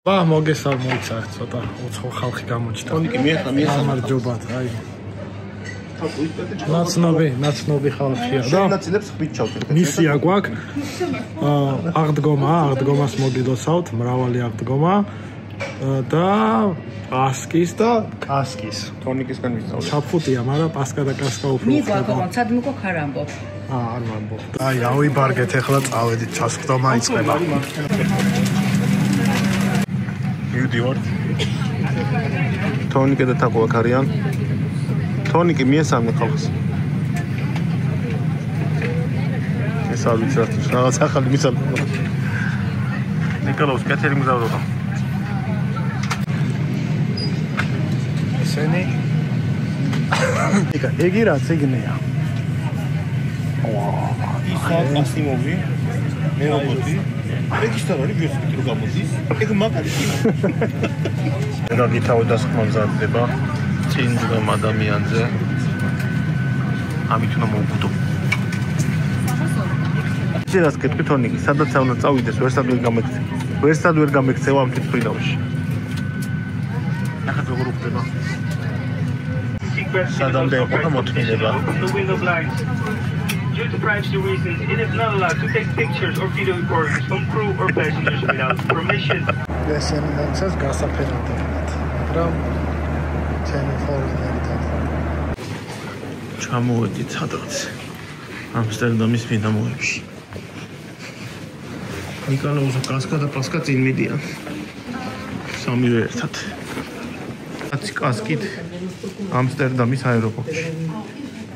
მოგესალმებით ცოტა უცხო ხალხი გამოჩნდა. თონიკი მიეხა გამარჯობათ, აი. ნაცნობი ხალხია და შენაცილებს ხმით ჩავკეთ. მისია გვაქვს. აღდგომას მოგილოცავთ, მრავალი აღდგომა და პასკის და კასკის. თონიკისგან ვისწავლეთ. საფუტია, მაგრამ პასკა და კასკა უფრო სადმოკო ხარ ამბობ. არ ვამბობ. აი, ავიბარგეთ ახლა წავედით, ჩასხდომა იწყება. მივდივართ. თონიკე და თაყვა აქ არიან. თონიკი მიესალმე ხალხს. ეს არ ვიცი რაღაც ახალი მისალმე. ნიკოლაუს კეთილი მგზავრობა. ესენი იგი რაც იგნეა. ისა მასიმოვი მე რობოტი რეგისტრარი ვიოსებით რო გამოდის ეგ მაგარი და გითავი დასხმა მზადდება წინ ძმ ადამიანზე ამით უნდა მოვუხდო შეიძლება გეტყვი თონიკი სადაც უნდა წავიდეს ვერსად ვერ გამექცევა ამ თვითფრიდავში ახლა როგორ უხდება სადამდე იყო მოთმინება Due to privacy reasons, it is not allowed to take pictures or video recordings from crew or passengers without permission. Listen, that's გასაფერად, მაგრამ ჩემი ფორნერთან. ჩამოვედით სადღაც ამსტერდამის მიდამოებში. ნიკოლაუსა კასკა და პასკა წინ მიდიან. სამივე ერთად. კაცი კასკით ამსტერდამის აეროპორტში.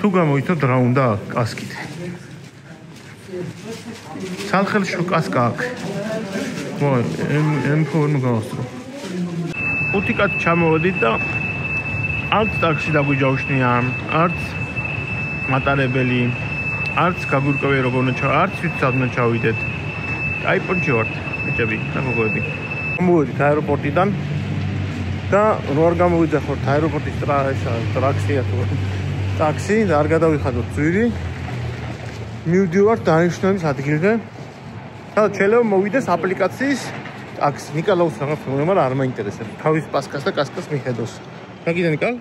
თუ გამოიცნოთ რა უნდა კასკით. სალხელში კასკა აქვს. M4 გავასწრო. 5 კაცი ჩამოვედით და არც ტაქსი დაგვიჯავშნია, არც მატარებელი, არც გაგვირკვევია როგორ უნდა არც ვიცი სადმე ჩავიდეთ. აიპონში ვართ, ბიჭები, მოგოდი. მოვედით აეროპორტიდან და რო არ გამოვიძახოთ აეროპორტის ტრაქსია თუ ტაქსი და არ გადავიხადოთ ძვირი. მივდივართ დანიშნულის ადგილზე. და შეიძლება მოვიდეს აპლიკაციის ტაქსი. ნიკოლაუს რაღაც პრობლემა არ მაინტერესებს. თავის პასკას და კასკას მიხედოს. მაგიდა ნიკოლ?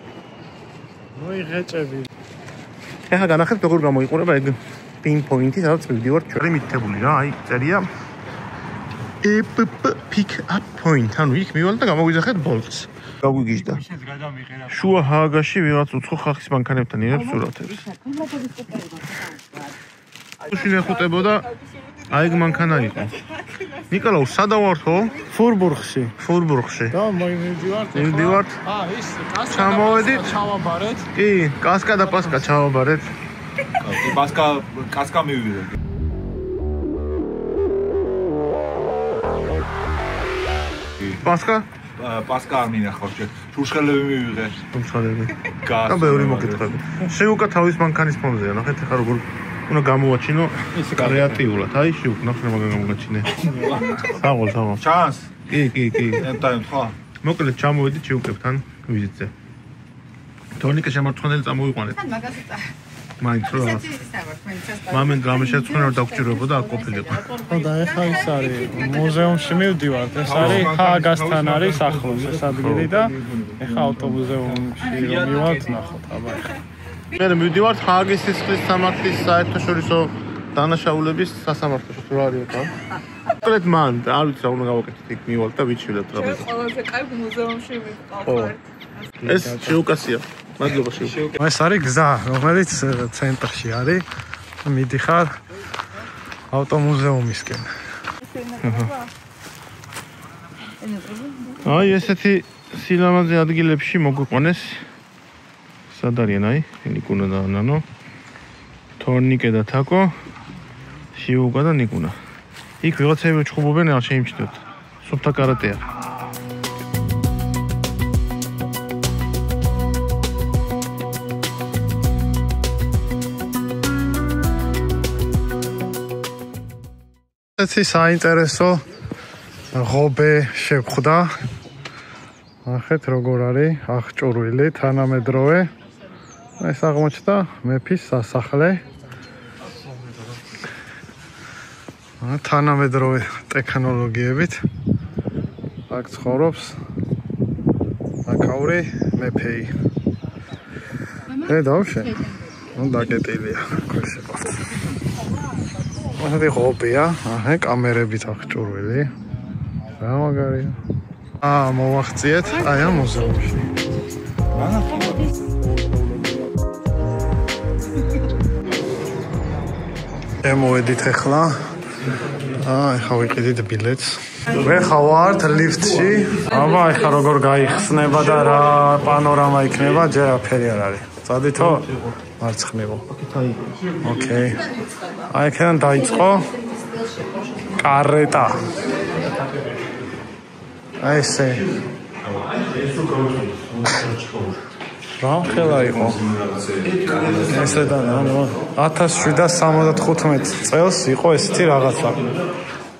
მოიღეჭები. ეხლა განახეთ როგორ გამოიყურება ეგ pin point-ი, სადაც მივდივართ ჩვენ. მითებული რა, აი წერია EPP pick up point. ანუ იქ მივალ და გამოგვიძახეთ bolts. გაგვიგიჟდა. შუა ჰააგაში ვიღაც უცხო ხალხის მანქანებთან იღებს სურათებს. უშინე ხუტებოდა აი ეგ მანქანა იყო. ნიკოლაუს სადავართო? ფურბურგში. და მივდივართ. ის კასკა ჩამოვედით. ჩავაბარეთ. კი, კასკა და პასკა ჩავაბარეთ. კასკა მივიდეთ. პასკა არ მინახავს შე. შუშხელები მივიღე. შუშხელები. და ბევრი მოკითხები. შეუკა თავის მანქანის ფონზეა. ნახეთ ახლა როგორ უნდა გამოვაჩინო კრეატიულად. აი შეუკ ნახე მაგან გამოვაჩინე. საღოლ. ჩანს? კი. ენტაიმ ხო? მოკლედ ჩამოვედით შეუკებთან ვიზიტზე. თონიკა შემარცხენელი წამოვიყვანეთ. თან მაგაზე წა. მაინც რა. მამენ გამიშეცხვენა რომ დაგჭირებოდა აქ ყოფილიყო. ხო და ეხლა ის არის მუზეუმში მივდივართ. ეს არის ჰააგასთან არის ახლოს ეს ადგილი და ეხლა ავტომუზეუმში რომ მივალთ ნახოთ აბა ეხლა. მე მივდივართ ჰააგის სისხლის სამართლის საერთაშორისო დანაშაულების სასამართლოში თუ რა არის აქ? მოკლედ მან არ ვიცი რა უნდა გავაკეთოთ იქ მივალთ და ვიცილეთ რა ბიზნესი. ყველაზე კარგი მუზეუმში ვიყავ. ეს შეუკასია. მადლობა შეუკა. ეს არის გზა, რომელიც ცენტრში არის. მიდიხარ ავტომუზეუმისკენ. აი ესეთი სილამაზე ადგილებში მოგვიყვანეს. სად არიან აი? ნიკუნა და ნანო. თონიკე და თაკო. შიუკა და ნიკუნა. იქ ვიღაცები ჩხუბობენ, არ შეიმჩნევთ. სუფთა კარატეა. ეს საინტერესო ღობე შევხვდა. ნახეთ როგორ არის აღჭურვილი თანამედროვე. ეს აღმოჩნდა მეფის სასახლე. თანამედროვე ტექნოლოგიებით. აქ ცხოვრობს აკაური მეფეი. დავშე. ნუ დაკეტილია. ქუში ყოფთ. მოდი ხობია, კამერებით აქვს ჭურველი. რა მაგარია. მოვახციეთ აი ამ მუზეუმში. მოვედით ახლა. ეხლა ვიყიდით ბილეთს. მე ხავართ ლიფტში. აბა ეხლა როგორ გაიხსნება და რა პანორამა იქნება, ჯერ აფერი არ არის. წადითო? მარცხნივ. ოკეი. აი აქედან დაიწყო კარეტა. აი ესე. რა ხელა იყო? ესე და 1775 წელს იყო ესეთი რაღაცა.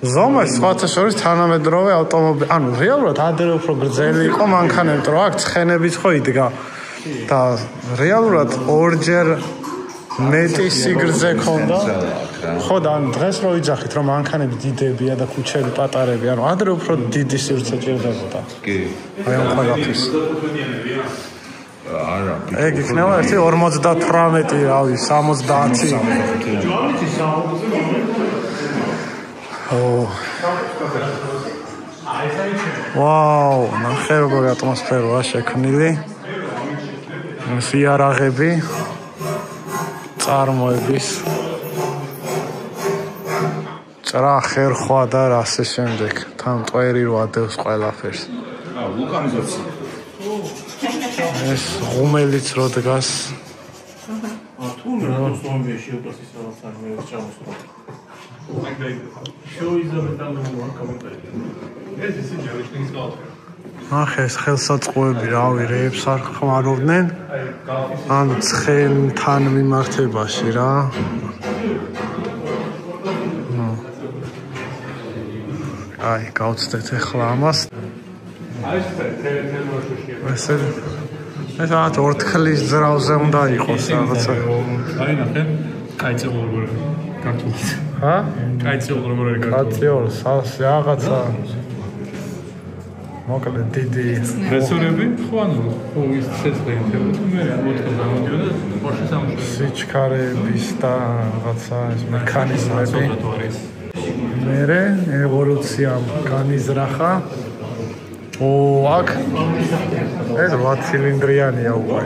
ზომაში სხვათა შორის თანამედროვე ავტომობილი, ანუ რეალურად ადრე უფრო გრძელი იყო მანქანები, რომ აქ ცხენებიც ხო იდგა და რეალურად ორჯერ მეტი სიგრძე ქონდა. ხო და ანუ დღეს რო იძახით რომ მანქანები დიდებია და ქუჩები პატარები, ანუ ადრე უფრო დიდი სივრცე ჭირდებოდა. კი. აი ამ ყველაფერს. არა. ეგ იქნება ერთი 58, რავი, 70. ვაუ, ნახე როგორი ატმოსფეროა შექმნილი. სიარაღები, წარმოების, ჭრა ხერხვა და ასე შემდეგ. თან მტვერი რო ადევს ყველაფერს. ვულკანიზაცია. ეს ღუმელიც რო დგას. თუ როსტომიაში უპასის რაღაც არ მეც ჩამოსვლა. ახეს ხელსაწყოები რავი რეებს არ ხმარობდნენ ან ცხენთან მიმართებაში რა აი გავცდეთ ახლა ამას ეს რაღაც ორთქლის ძრავზე უნდა იყოს რაღაცა აი ნახე კაიცეულ კარტულით ჰა? კაიციოლ როგორ არის კარტული? კაიციოლ, რაღაცა მოკლედ დიდი რესურები? ხო ანუ ის ცეცხლები მე არ მოთხოვ გამოდიოდა პორშე სამუშაო. სიჩქარეების და რაღაცა ეს მექანიზმები. მერე ევოლუციამ განიზრახა. აქ ეს 8 ცილინდრიანია უკვე.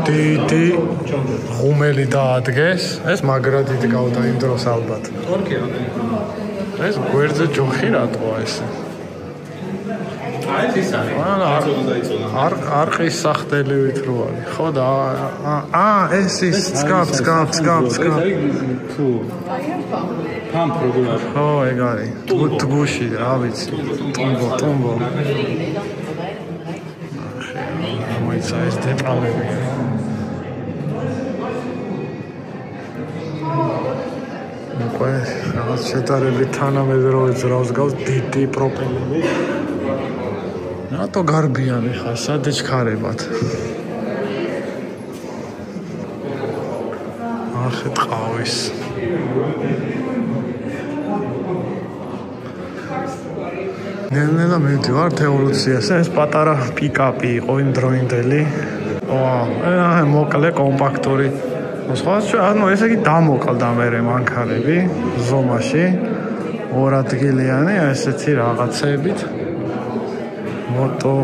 დიდი ღუმელი დაადგეს. ეს მაგრად იდგავდა იმ დროს ალბათ. ეს გვერდზე ჯოხი რატოა ესე? აი ეს არის. არყის სახტელივით რო არის. ხო და ეს ის სკაფ. Pump regular. Oh, ეგ არის. თგუში, რა ვიცი. ტუმბო. მოიცა ეს დეტალები. უკვე რაღაც შედარებით თანამედროვე ძრავს გავს დიდი პროპელერი. რატო გარბიანი ხარ, სად ეჩქარებათ? ახეთ ყავის. ნელა მივდივართ ევოლუციაზე. ეს პატარა პიკაპი იყო იმ დროინდელი. მოკლე კომპაქტური. ანუ ესე იგი დამოკლდა მერე მანქანები ზომაში. 2 ადგილიანი ესეთი რაღაცეებით. მოტო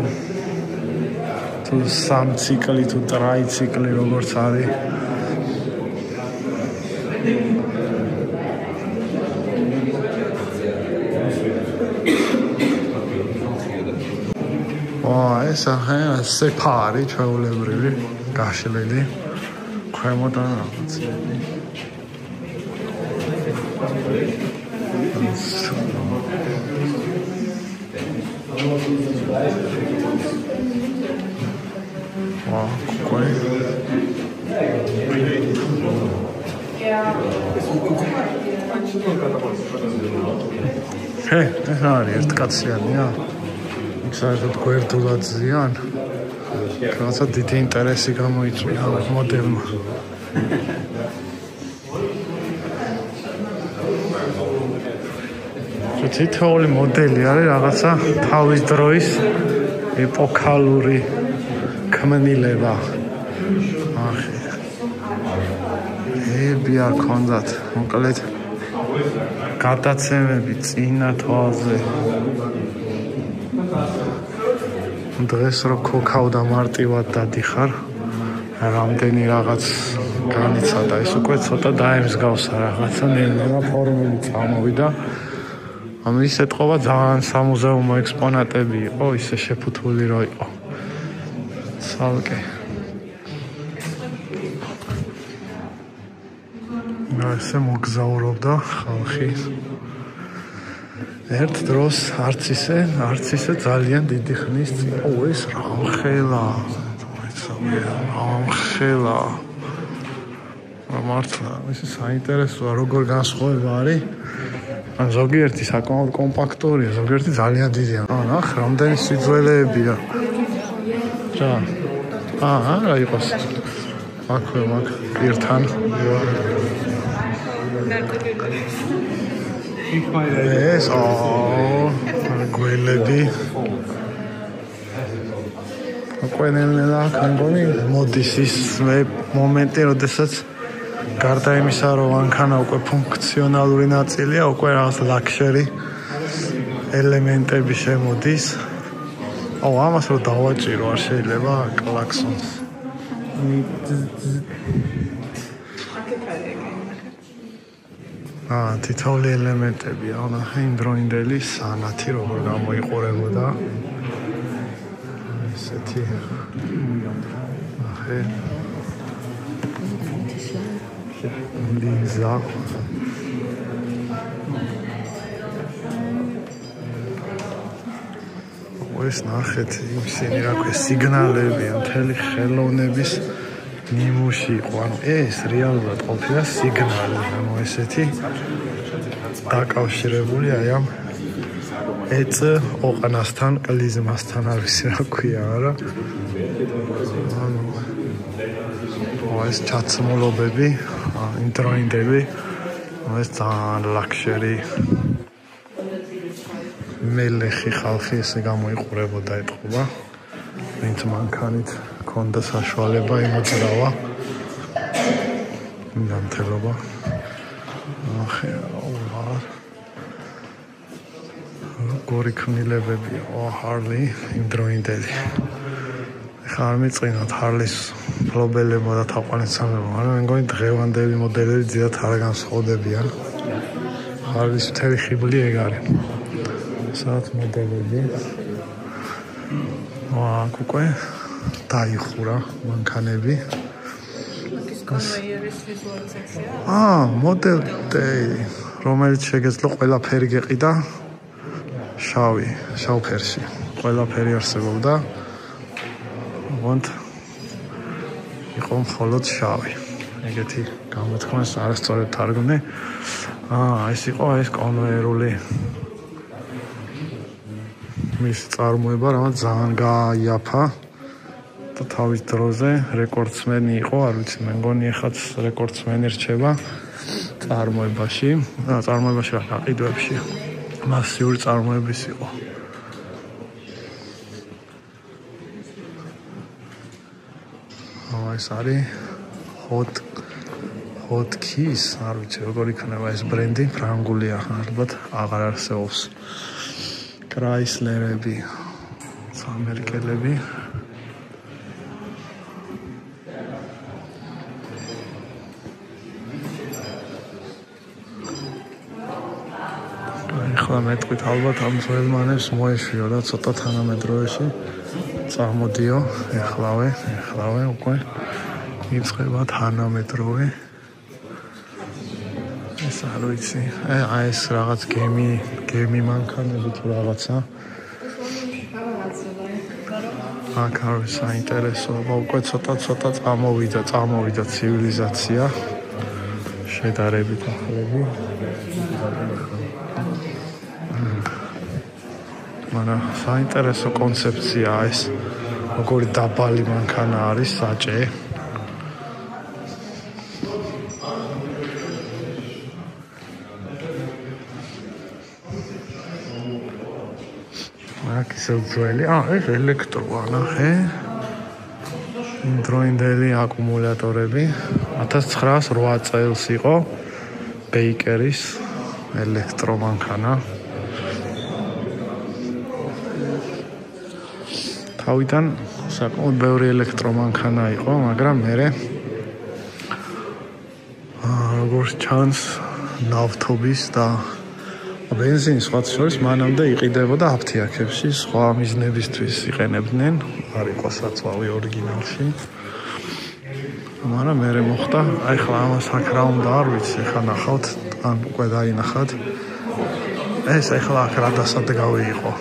თუ 3 ციკლი თუ ტრაიციკლი როგორც არის. ეს სეფარი ჩვეულებრივი გაშლილი ქვემოდან რაღაცები. ეს არის ერთკაციანია. საერთოდ გვერდულად ზიან. რაღაცა დიდი ინტერესი გამოიწვია მოდელმა. თითოეული მოდელი არის რაღაცა თავის დროის ეპოქალური ქმნილება. ახი. ები არ ქონდათ, მოკლედ გადაცემები წინა თვალზე. დღეს რო ქოქავდა მარტივად დადიხარ, რამდენი რაღაც განიცადა, ეს უკვე ცოტა დაემსგავსა რაღაცა ნელ-ნელა ფორმები წამოვიდა. ამის ეთყობა ძალიან სამუზეუმო ექსპონატები იყო, ისე შეფუთული რო იყო. ცალკე. ესე მოგზაურობდა ხალხი. ერთ დროს არც ისე ძალიან დიდი ხნის წინ. ეს რამხელა. რამხელა. მართლა, ესე საინტერესოა, როგორ განსხვავება არის. ან ზოგიერთი საკმაოდ კომპაქტურია, ზოგიერთი ძალიან დიდია. ნახ, რამდენი სიძველეებია. რა? რა იყოს? აქვე მაგ პირთან. ეს გველები. უკვე ნელ-ნელა მგონი მოდის ის მომენტი, როდესაც გარდა იმისა, რომ მანქანა უკვე ფუნქციონალური ნაწილია, უკვე რაღაც ლაქშერი ელემენტები შემოდის. ამას რო დავაჭირო, არ შეიძლება კლაქსონს. თითოეული ელემენტებია, ნახე იმდროინდელი სანათი როგორ გამოიყურებოდა. ესეთი. ნახე. ლინზა. ეს ნახეთ ისინი რა ქვია სიგნალები, მთელი ხელოვნების ნიმუში იყო. ანუ ეს რეალურად ყოფილა სიგნალი, ანუ ესეთი დაკავშირებული აი ამ ეწ ოყნასთან, კლიზმასთან არის რა ქვია, არა? ანუ ეს ჩაცმულობები, ინტროინდები, ეს ძალიან ლაქშერი მელეხი ხალხი ესე გამოიყურებოდა ეთყობა. ვინც მანქანით ქონდა საშუალება იმოძრავა. განთელობა. ახე, როგორი ქმნილებებია, ჰარლი იმდროინდელი. ხა არ მიწყინოთ ჰარლის ფლობელებმა და თაყვანისმცემლებმა, მაგრამ მე მგონი დღევანდელი მოდელები ძირად არ განსხვავდებიან. ჰარლის მთელი ხიბლი ეგ არის. სადაც მოდელები. აქ უკვე დაიხურა მანქანები. კონვეიერის ვიზუალიზაცია. მოდელი, რომელიც შეგეძლო ყველაფერი გეყიდა შავფერში. ყველაფერი არსებობდა. ვონთ იყო მხოლოდ შავი. ეგეთი გამოთქმას არასწორად თარგმნე. ეს იყო ეს კონვეიერული მის წარმოება, რაღაც ძალიან გაიაფა და თავის დროზე რეკორდსმენი იყო, არ ვიცი, მე მგონი ეხაც რეკორდსმენი რჩება წარმოებაში, რა გაყიდვებში. მასიური წარმოების იყო. ეს არის Hot Keys, არ ვიცი როგორ იქნება ეს ბრენდი, ფრანგულია, ალბათ აღარ არსებობს. კრაისლერები, ამერიკელები. ახლა მეტყვით ალბათ ამ ძველმანებს მოეშვიო და ცოტა თანამედროვეში წამოდიო, ეხლავე უკვე იწყება თანამედროვე. ეს არ ვიცი, ეს რაღაც გემი მანქანები თუ რაღაცა. აქ არის საინტერესოება, უკვე ცოტა წამოვიდა ცივილიზაცია. შედარებით ახლები. მაგრამ საინტერესო კონცეფციაა ეს, როგორი დაბალი მანქანა არის საჭე. ისევ ძველი. ეს ელექტროა, ნახე. იმდროინდელი აკუმულატორები 1908 წელს იყო ბეიკერის ელექტრომანქანა. თავიდან საკმაოდ ბევრი ელექტრომანქანა იყო, მაგრამ მე როგორც ჩანს ნავთობის და ბენზინის სხვა შორის მანამდე იყიდებოდა აფთიაქებში, სხვა მიზნებისთვის იყენებდნენ, არ იყო საწვავი ორიგინალში. მაგრამ მე მოხდა, აი ხლა ამას აქ რა უნდა არ ვიცი, ხა ნახავთ, ან უკვე დაინახათ. ეს ახლა აქ რა დასადგავი იყო.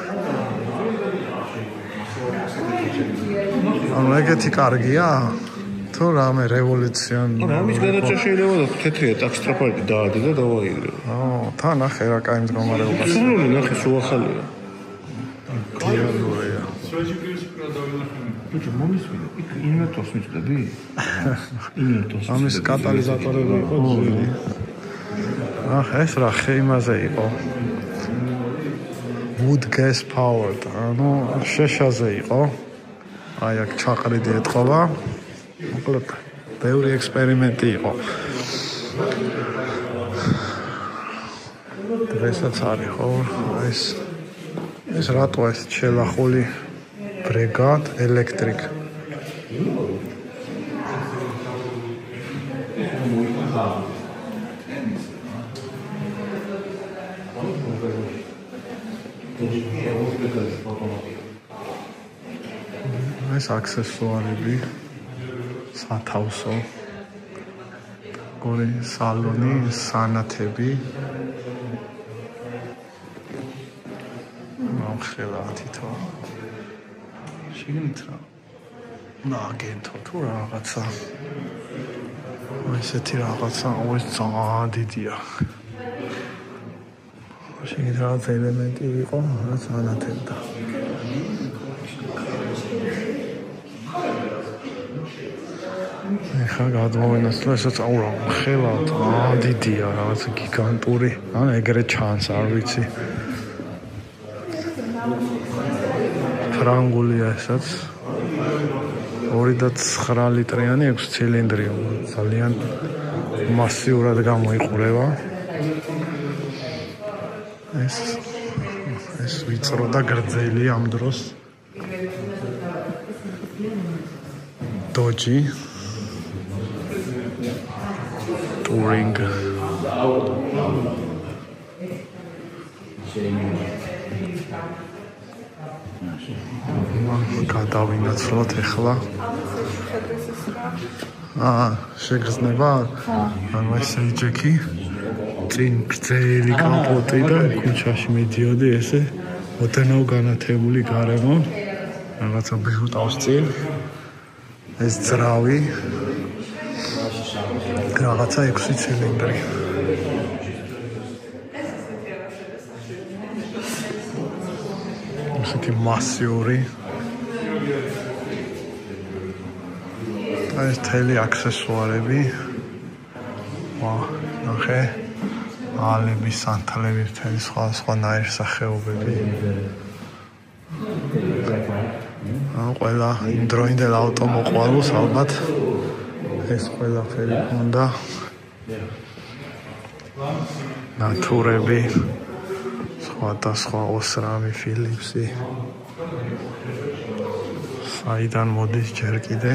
ანუ ეგეთი კარგია? თუ რამე რევოლუციონი. ამის გადაჭრა შეიძლება და თეთრია ტაქსტრაფალი დაადე და დავაიღე. თან ახე რა კაი მდგომარეობა. სულ ნახე სულ ახალია. დიალოგია. ბიჭო მომისმინე, იქ ინვერტორს მიწდები? ინვერტორს. ამის კატალიზატორები იყო ძველი. ეს რა ხეიმაზე იყო. wood gas powered, ანუ შეშაზე იყო. აი აქ ჩაყრიდი ეთყობა. მოკლედ ბევრი ექსპერიმენტი იყო. დღესაც არის ხო ეს რატო ეს შელახული ბრიგად ელექტრიკ ეს აქსესუარები სათავსო გორი სალონი სანათები ნახელა თითო შიგნით რა ნაგენტო თუ რაღაცა ესეთი რაღაცა ეს ძალიან დიდია შიგნით რაღაც ელემენტი იყო რაც ანათებდა ეხლა გადმოვინაცვლა ესაც აურა ხელა ძალიან დიდია რაღაცა გიგანტური ან ეგრე ჩანს არ ვიცი ფრანგულია ესაც 2.9 ლიტრიანი 6 ცილინდრი ძალიან მასიურად გამოიყურება ეს ვიწრო და გრძელი ამ დროს დოჯი ტურინგ გადავინაცვლოთ ახლა შეგრძნება ანუ ესე იჯექი წინ გრძელი კაპოტი და ქუჩაში მიდიოდი ესე ოდენავ განათებული გარემო რაღაცა ბიუტავს წინ ეს ძრავი რაღაცა 6 ცილინდრი ესეთი მასიური ეს თელი აქსესუარები ნახე ალები სანთლები თელი სხვა ნაირსახეობები ყველა იმდროინდელ ავტომოყვალოს ალბათ ეს ყველაფერი ჰქონდა ნატურები სხვადასხვა ოსრამი ფილიპსი საიდან მოდის ჯერ კიდე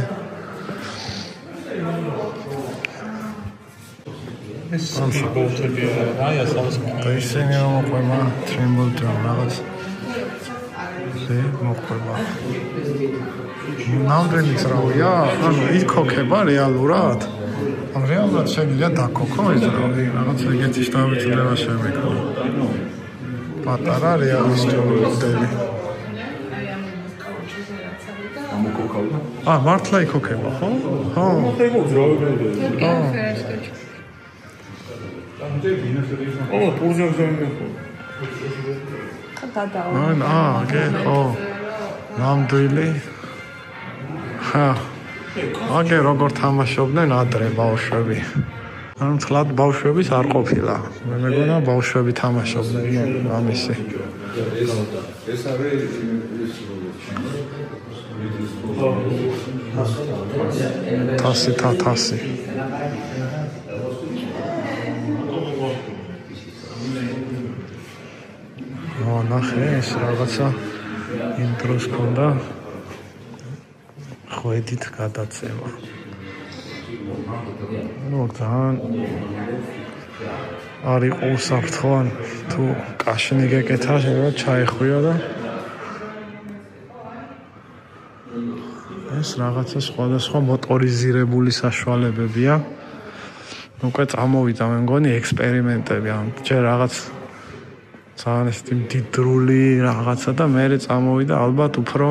ეს სამშაბათები აი ასავს და ისინი მოყვება ტრემბოლთან რაღაც მოყვება ნამდვილი ძრავია ანუ იქოქება რეალურად ან რეალურად შეიძლება დაქოქო ეს ძრავი რაღაც ეგეთი შტაბიჭდება შემეკო პატარა რეალისტური მოდელი მართლა იქოქება ხო? ხო ხება ძრავები ო პურჟავზემი ხო ნამდვილი აგე როგორ თამაშობდნენ ადრე ბავშვები ანუ თლად ბავშვების არ ყოფილა მე მეგონა ბავშვები თამაშობდნენ ამისი ეს არის თასი. ნახე ეს რაღაცა იმ დროს ქონდა ხვედით გადაცემა. ძალიან არ იყო უსაფრთხო, თუ კაშინი გეკეთა, შეიძლება ჩაეხვია და ეს რაღაცა სხვადასხვა მოტორიზირებული საშუალებებია. უკვე წამოვიდა მე მგონი ექსპერიმენტები, ჯერ რაღაც ძალიან ეს მდიდრული რაღაცა და მე წამოვიდა ალბათ უფრო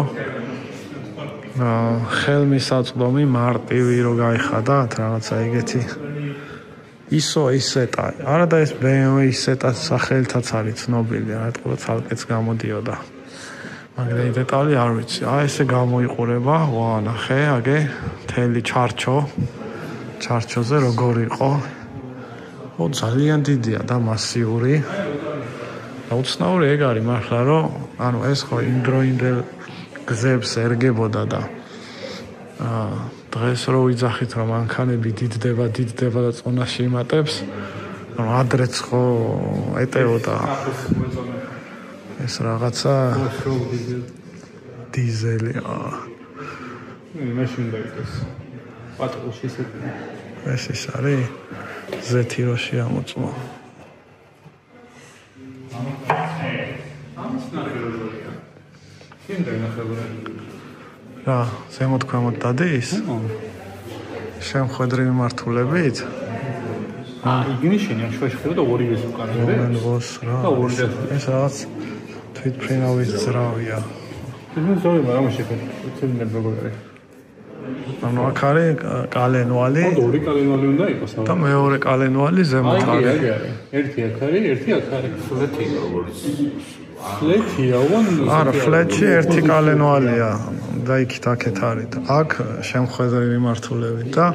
ხელმისაწვდომი მარტივი რო გაიხადათ რაღაცა ეგეთი ისეტა. არა და ეს BMW ისეტა სახელითაც არის ცნობილი, რატო ცალკეც გამოდიოდა. მაგრამ დეტალი არ ვიცი. ესე გამოიყურება, ნახე, აგე თელი ჩარჩოზე როგორ იყო. ძალიან დიდია და მასიური. უცნაური ეგ არის მართლა, რომ ეს ხო იმდროინდელ გზებს ერგებოდა და დღეს რო ვიძახით რომ მანქანები დიდდება და წონაში იმატებს, ადრეც ხო ეტეოდა ეს რაღაცა დიზელი. მაშინ დაიწყეს. პატრონში ისეთი. ეს ის არის ზეთიროში ამოწმო. რა, ზემოთქვამოთ დადის? შემხედრი მიმართულებით? იგივე შენია შევშეხება და ორივეს უკანზე. ეს რაღაც თვითმფრინავის ძრავია. ეს ზოგი მაგრამ შეფერ. უცებინებ როგორ არის. აქ არის კალენვალი. ორი კალენვალი უნდა იყოს. და მეორე კალენვალი ზემოთ არის. ერთი აქ არის, ერთი აქ არის. ფლეტია როგორც. ფლეტია, არა, ფლეტში ერთი კალენვალია და იქით აქეთ არის. აქ შემხედრი მიმართულებით და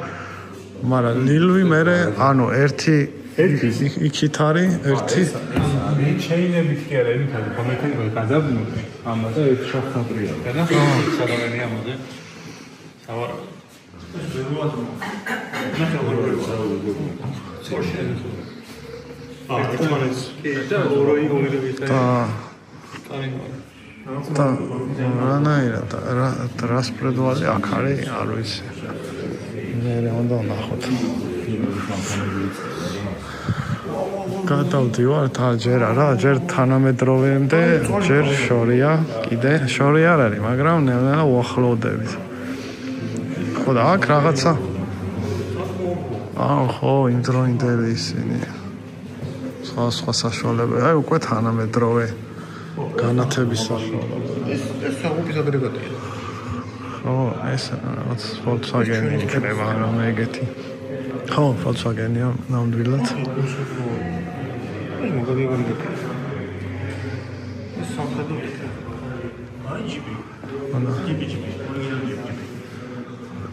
მაგრამ ლილვი მე ერთი იქით არის, ერთი ჩეინებით კი არა, იმით არის, კომენტები გადაბნული. ამაზე ერთ შახატრია. და სადავენი ამაზე. სავარაუდო. და რანაირად რასპრედვალი აქ არის, არ ვიცი. მე უნდა ვნახოთ. გადავდივართ ჯერ არა, ჯერ თანამედროვემდე, ჯერ შორია, კიდე შორი არ არის, მაგრამ ნელა უახლოვდებით. ხო და აქ რაღაცა ხო, იმდროინდელი ისინი. სხვა საშუალებები, უკვე თანამედროვე განათების საშუალებები. ეს საუბრის აგრეგატია. ხო, ეს რაღაც Volkswagen-ი იქნება, რომ ეგეთი. ხო, Volkswagen-ია ნამდვილად. მაგარი აგრეგატია. ეს სამხედროა. აი ჯიპი. ჯიპი.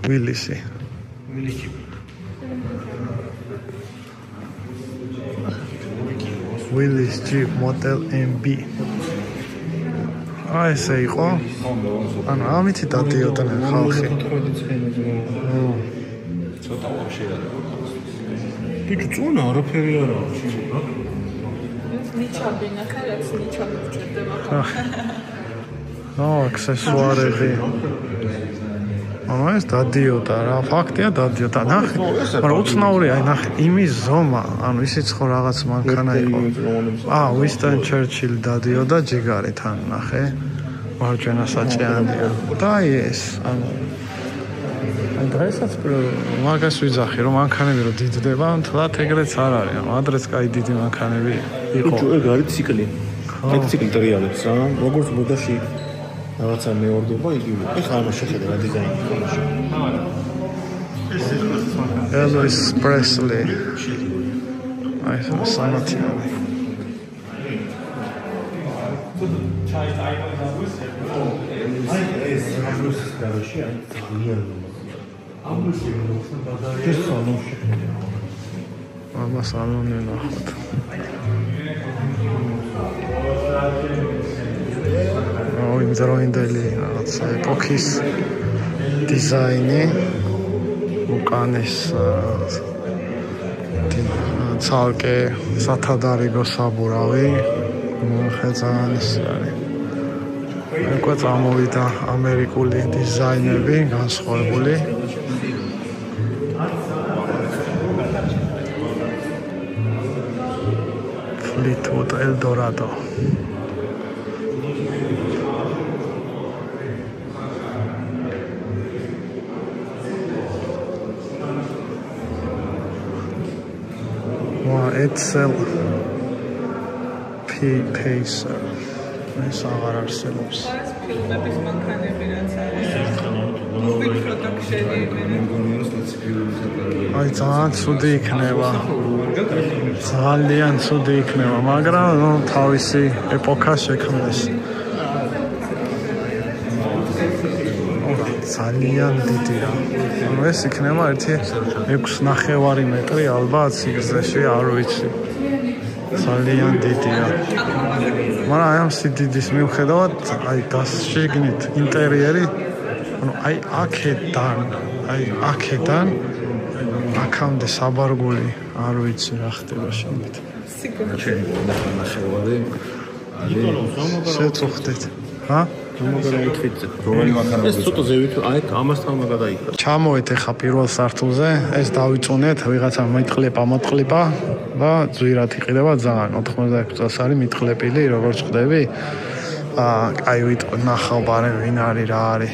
Willys-ი. Willys Jeep Model MB. ესე იყო. ამით დადიოდნენ ხალხი. ცოტა ვაფშე არა. ბიჭო, წონა არაფერი არა. ნიჩაბი ნახალაც ნიჩაბი ჭირდება. აქსესუარები. ეს დადიოდა რა, ფაქტია დადიოდა. ნახე, მაგრამ უცნაურია, ნახე, იმის ზომა, ისიც ხო რაღაც მანქანა იყო. Winston Churchill დადიოდა ჯიგარით, ნახე. მარჯვენა საჭიანია. და ეს, დღესაც მაგას ვიძახი, რომ მანქანები რო დიდდება, თლათ ეგრეც არ არის. ადრეც კაი დიდი მანქანები იყო. ბიჭო, ეგ არის ციკლი. ეგ ციკლი ტრიალებს რა, როგორც მოდაში რაღაცა მეორდება იგივე. ეხლა ამას შეხედე რა დიზაინი აქვს. Elvis Presley. აი, სამათია. ეს რამოს გარშე აი ძალიან ამას ალონე ნახოთ. იმდროინდელი რაღაც ეპოქის დიზაინი უკანის ცალკე სათადარიგო საბურავი ხეწანის არის უკვე წამოვიდა ამერიკული დიზაინები განსხვავებული Fleetwood Eldorado Edsel Pacer ეს აღარ არსებობს ფილმების მანქანები რაც არის movie production-ი აი ძალიან ცუდი იქნება ძალიან ცუდი იქნება მაგრამ ნუ თავისი ეპოქა შექმნეს ძალიან დიდია ანუ ეს იქნება 6.5 მეტრი ალბათ სიგრძეში არ ვიცი ძალიან დიდია მაგრამ აი ამ სიდიდის მიუხედავად აი გასშიგნით ინტერიერი ანუ აი აქედან აქამდე საბარგული არ ვიცი რა ხდება შენით შეწუხდით ჰა ეს ცოტა ზევით აი ამასთან გადაიქრა ჩამოვეთ ახლა პირველ სართულზე ეს დავიწუნეთ ვიღაცა მიტყლება და ძვირად იყიდება ძალიან 96 წელს არის მიტყლებილი როგორც ხვდები აი ნახავ ბარემ ვინ არის რა არის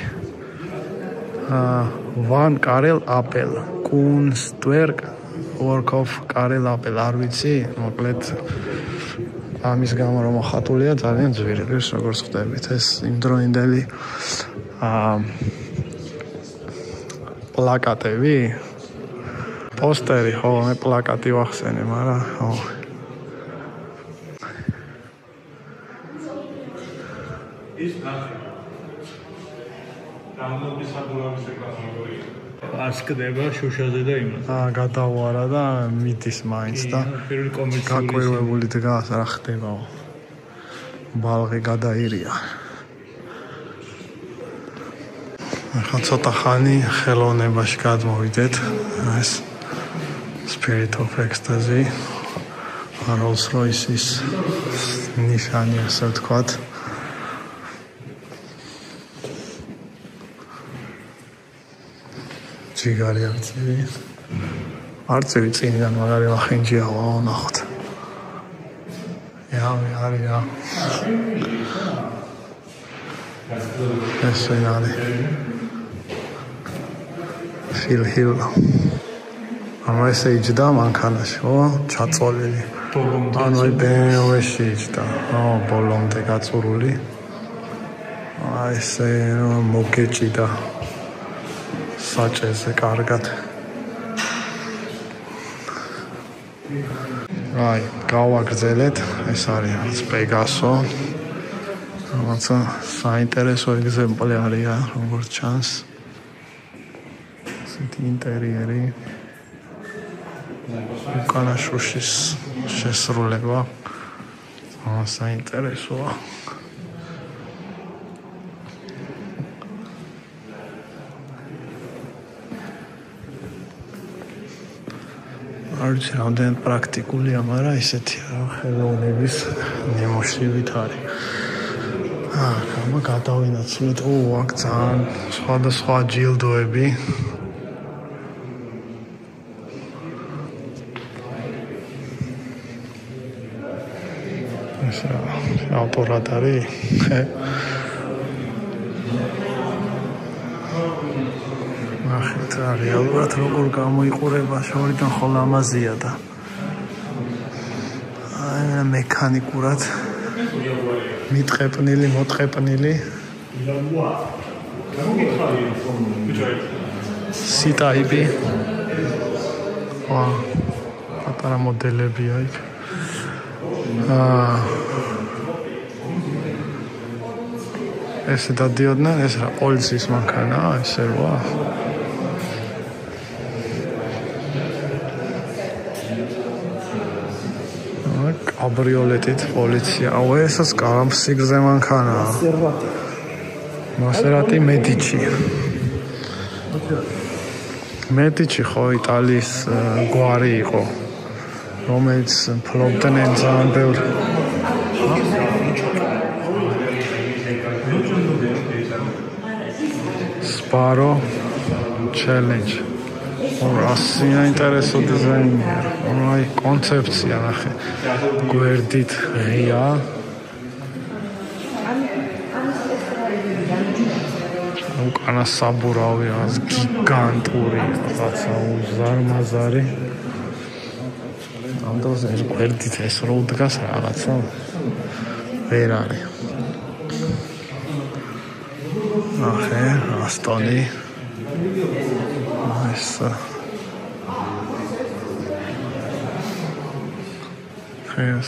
Van Karel Appel Kunstwerk Work of Karel Appel არ ვიცი მოკლედ ამის გამო რომ ხატულია ძალიან ძვირი ის როგორც ხვდებით ეს იმდროინდელი პლაკატები პოსტერი ხო მე პლაკატი ვახსენე მაგრამ ხო ის დამოდის საბურავის ეკონომიკური ასკდება შუშაზე და იმას გადავარა და მიდის მაინც და გაკვირვებული დგას რა ხდებაო ბალღი გადაირია ახლა ცოტა ხანი ხელოვნებაში გადმოვიდეთ ეს Spirit of Ecstasy Rolls-Royce-ის ნიშანი ასე ვთქვათ ჯიგარი არწივი არწივი წინიდან მაგარი ვახინჯია ვავნახოთ არის ეს არის Phil Hill ანუ ესე იჯდა მანქანაში ხო ჩაწოლილი ანუ აი BMW-ში იჯდა ბოლომდე გაწურული აი ესე მოგეჭიდა საჭეზე კარგად აი გავაგრძელეთ ეს არის პეგასო რაღაცა საინტერესო ეგზემპლი არის როგორც ჩანს ესეთი ინტერიერი უკანა შუშის შესრულება საინტერესოა არც რამდენად პრაქტიკულია, მაგრამ ისეთია რა ხელოვნების ნიმუშივით არის. გადავინაცვლეთ. აქ ძალიან სხვადასხვა ჯილდოები. ეს ავტორად არის. ნახეთ, რეალურად როგორ გამოიყურება შორიდან ხოლმე ამაზია და აი მექანიკურად მიტყეპნილი, მოტყეპნილი. C-type. პატარა მოდელებია იქ. ესე დადიოდნენ, ეს რა პოლიციის მანქანაა, ესე რა. კაბრიოლეტით პოლიცია. ესეც კამსიგზე მანქანაა. Maserati Medici. Medici ხო იტალიის გვარი იყო, რომელიც ფლობდნენ ძალიან ბევრ Sparrow Challenge. Rasi intereso დიზაინია, აი კონცეფცია ნახე. გვერდით ღია. უკანა საბურავი, გიგანტური, რაღაცა უზარმაზარი. ამ დროს ეს გვერდით ეს რო დგას რაღაცა ვერ არის. ნახე, ასტონი. ეს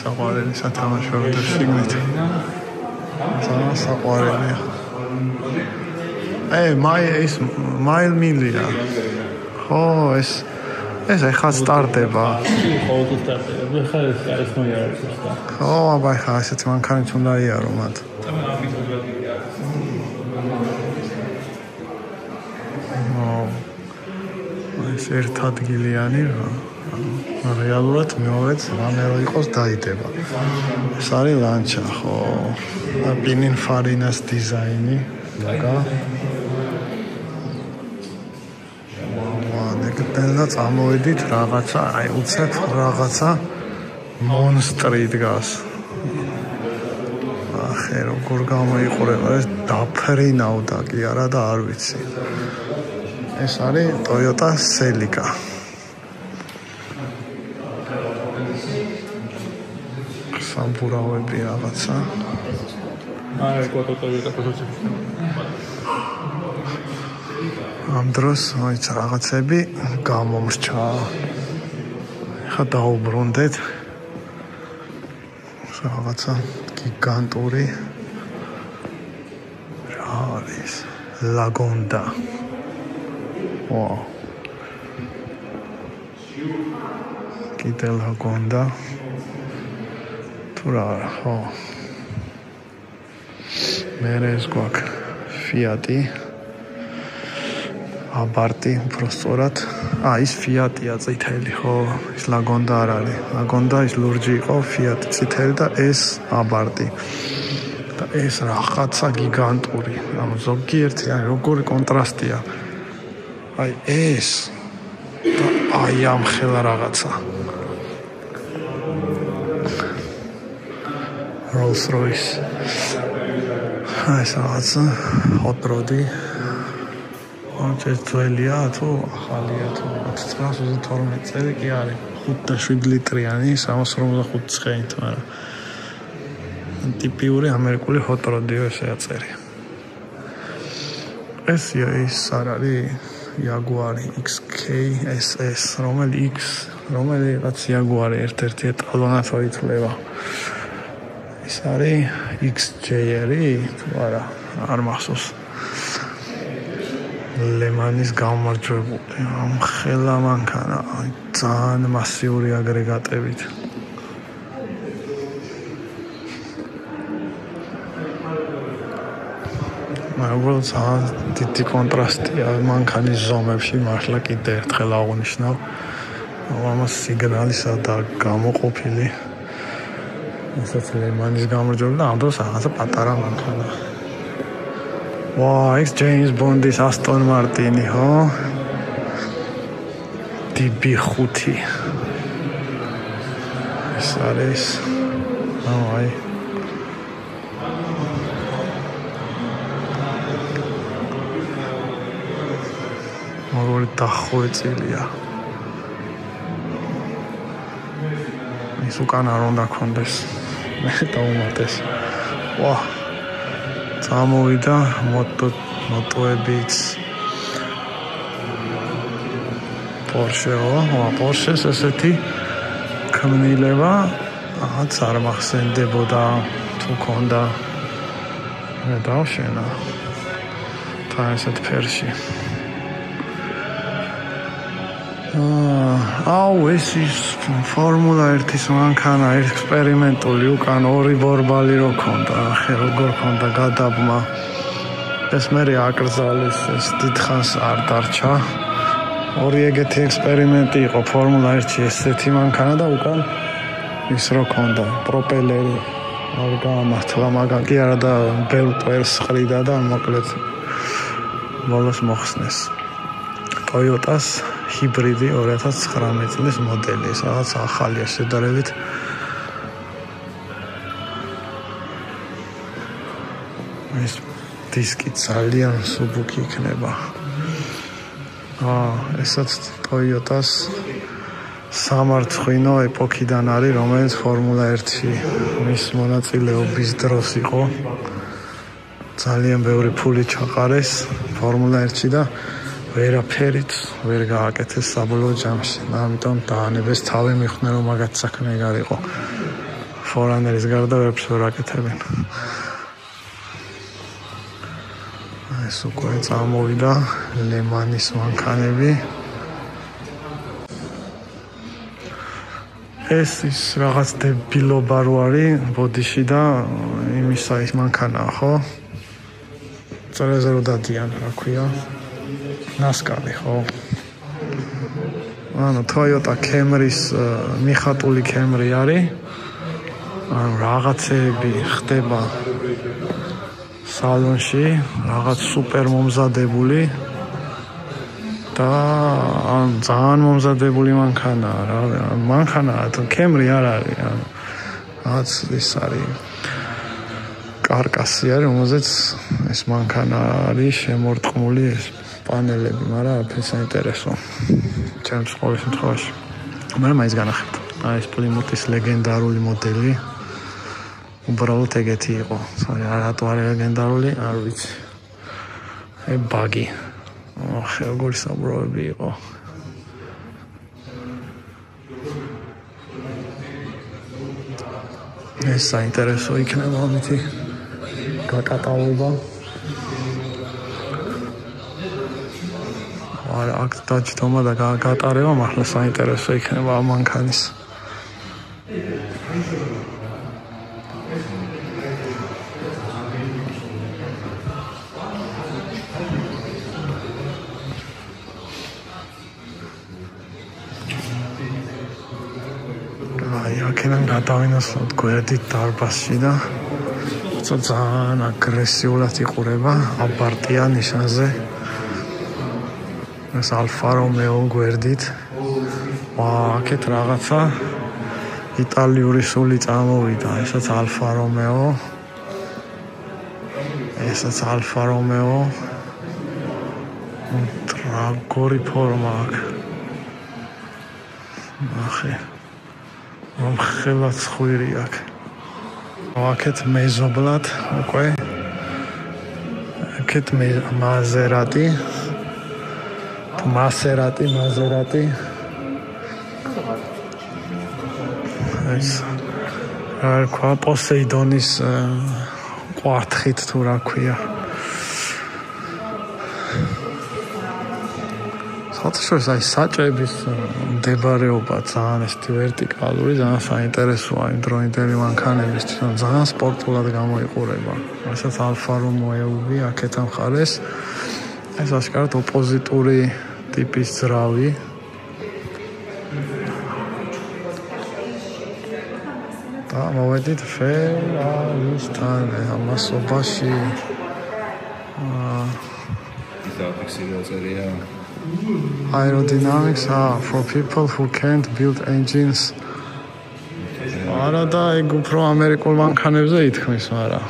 საყვარელი სათამაშო და შიგნით. ძალიან საყვარელია. მაილ მილია. ხო, ეს ახლა სტარტდება. ყოველთვის სტარტდება. ხა ეს მოიარებს და. ხო, აბა ხა ესეც მანქანით უნდა იარო მათ. ეს ერთადგილიანი რა. რეალურად მეორეც რამე რო იყოს დაიდება. ეს არის ლანჩა, ხო. პინინფარინას დიზაინი. გაგა. და წამოვედით რაღაცა, აი უცებ რაღაცა მონსტრი დგას. ახე როგორ გამოიყურება ეს დაფრინავდა კი არა და არ ვიცი. ეს არის Toyota Celica. სამბურავები რაღაცა. აი Toyota ამ დროს მოიც რაღაცები გამომრჩა. ხა დაუბრუნდეთ. რაღაცა გიგანტური რა არის? Lagonda. Wow. კიდე Lagonda. თუ რა, ხო. მერე ეს გვაქვს Fiat-ი. Abarti, უბრალოდ. ის Fiat-ია წითელი, ხო, ის Lagonda არ არის. Lagonda ის ლურჯი იყო, Fiat წითელი და ეს Abarti. და ეს რაღაცა გიგანტური. ამ ზოგიერთი, აი როგორი კონტრასტია. აი ეს და აი ამ ხელა რაღაცა. Rolls Royce. ეს რაღაცა hot rod-ი. ეს ძველია თუ ახალია თუ 1922 წელი კი არის 5.7 litrიანი 345 ცხენით, მაგრამ ტიპიური ამერიკული hot rod-ია ესე აწერია. ეს არ არის Jaguar XK-SS, რომელიც Jaguar ერთ-ერთი ეტალონად ითვლება. ეს არის XJ-ი თუ არა, არ მახსოვს. ლემანის გამარჯვებული ამ ხელა მანქანა ძალიან მასიური აგრეგატებით. მაგრამ ძალიან დიდი კონტრასტია მანქანის ზომებში, მართლა კიდე ერთხელ აღვნიშნავ. ამას სიგნალისა და გამოყოფილი. ესაც ლემანის გამარჯვებული და ამ დროს რაღაცა პატარა მანქანა. Wow, it's James Bond's Aston Martin, ho? DB5. ეს არის. აი. როგორი დახვეწილია. ის უკან არ უნდა კონდეს. მე დავუმატეს. Wow. წამოვიდა მოტოებიც Porsche-ს ესეთი ქმნილება აღაც არ მახსენდებოდა თუ ქონდა მე დავშენა თან ესეთ ფერში. ეს ის Formula 1-ის მანქანა ექსპერიმენტული უკან ორი ბორბალი რო ქონდა, ახე როგორ ქონდა გადაბმა. ეს მე აკრძალეს ეს დიდხანს არ დარჩა. ორი ეგეთი ექსპერიმენტი იყო ფორმულა 1-ში ესეთი მანქანა და უკან ის რო ქონდა პროპელერი არ გამართლა მაგან კი არა და ბევრ კვერს ყრიდა და მოკლედ ბოლოს მოხსნეს Toyota-ს ჰიბრიდი 2019 წლის მოდელი სადაც ახალია შედარებით ეს დისკი ძალიან სუბუქი იქნება ესაც Toyota-ს სამარცხვინო ეპოქიდან არის, რომელიც ფორმულა 1-ში მის მონაწილეობის დროს იყო. ძალიან ბევრი ფული ჩაყარეს ფორმულა 1-ში და ვერაფერით ვერ გააკეთეს საბოლოო ჯამში. ამიტომ დაანებეს თავი მიხვდნენ რომ მაგათ საქმე გარიყო. ფორანერის გარდა ვერაფერს ვერ აკეთებენ. ეს უკვე წამოვიდა ლემანის მანქანები. ეს ის რაღაც დებილობა რო არის ბოდიში და იმისა ის მანქანაა, ხო? წელზე რო დადიან, რა ქვია? ნასკარი, ხო? ანუ Toyota Camry-ის მიხატული Camry არის. ანუ რაღაცები ხდება სალონში, რაღაც სუპერ მომზადებული და ან ძალიან მომზადებული მანქანაა რა. მანქანაა თუ Camry არ არის, ანუ რაღაც ის არის კარკასი არის, რომელზეც ეს მანქანა არის შემორტყმული ეს პანელები, მაგრამ არაფერი საინტერესო. ჩემს ყოველ შემთხვევაში. მაგრამ მაინც განახებთ. ეს Plymouth-ის ლეგენდარული მოდელი უბრალოდ ეგეთი იყო. რატო არის ლეგენდარული, არ ვიცი. ბაგი. როგორი საბროები იყო. ეს საინტერესო იქნება ამითი გაკატავება. აქ დაჯდომა და გატარება მართლა საინტერესო იქნება ამ მანქანის. აქედან გადავინოსოთ გვერდით დარბაზში და ძალიან აგრესიულად იყურება აბარტია ნიშანზე. ეს Alfa Romeo გვერდით. აქეთ რაღაცა იტალიური სული წამოვიდა. ესაც Alfa Romeo. ესაც Alfa Romeo. ტრაგორი ფორმა აქვს. ახე ხელად ხვირი აქვს. აქეთ მეზობლად უკვე აქეთ მაზერატი ეს რა ქვია პოსეიდონის კვარტხით თუ რა ქვია. საერთოდ აი საჭების მდებარეობა ძალიან ესეთი ვერტიკალური, ძალიან საინტერესოა იმ დროინდელი მანქანებისთვის, ძალიან სპორტულად გამოიყურება. რასაც Alfa Romeo-ები აქეთ ამხარეს. ეს აშკარად ოპოზიტური ტიპის ძრავი. და მოვედით Ferrari-სთან ამასობაში. Aerodynamics for people who can't build engines. არა და ეგ უფრო ამერიკულ მანქანებზე ითქმის, მაგრამ